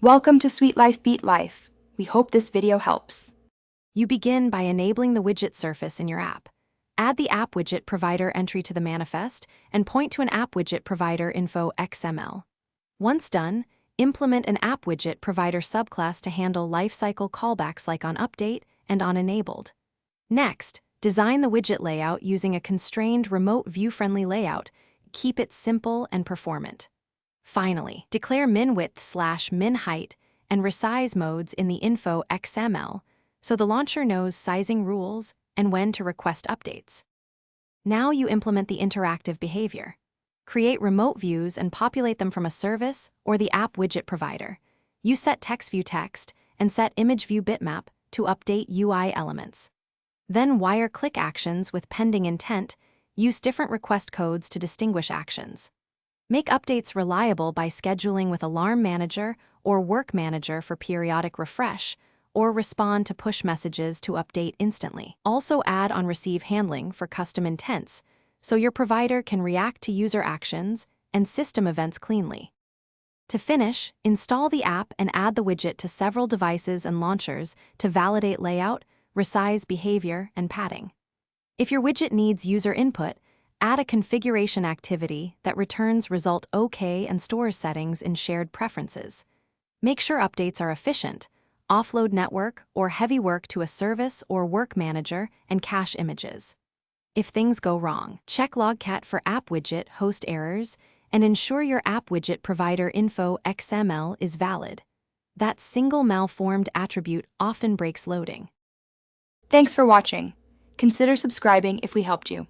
Welcome to Sweet Life Beat Life. We hope this video helps. You begin by enabling the widget surface in your app. Add the app widget provider entry to the manifest and point to an app widget provider info XML. Once done, implement an app widget provider subclass to handle lifecycle callbacks like on update and on enabled. Next, design the widget layout using a constrained remote view-friendly layout. Keep it simple and performant. Finally, declare min width/min height and resize modes in the info XML so the launcher knows sizing rules and when to request updates. Now you implement the interactive behavior. Create remote views and populate them from a service or the app widget provider. You set text view text and set image view bitmap to update UI elements. Then wire click actions with pending intent. Use different request codes to distinguish actions. Make updates reliable by scheduling with Alarm Manager or Work Manager for periodic refresh, or respond to push messages to update instantly. Also add on-receive handling for custom intents, so your provider can react to user actions and system events cleanly. To finish, install the app and add the widget to several devices and launchers to validate layout, resize behavior, and padding. If your widget needs user input, add a configuration activity that returns result OK and stores settings in shared preferences. Make sure updates are efficient. Offload network or heavy work to a service or work manager and cache images. If things go wrong, check logcat for app widget host errors and ensure your app widget provider info XML is valid. That single malformed attribute often breaks loading. Thanks for watching. Consider subscribing if we helped you.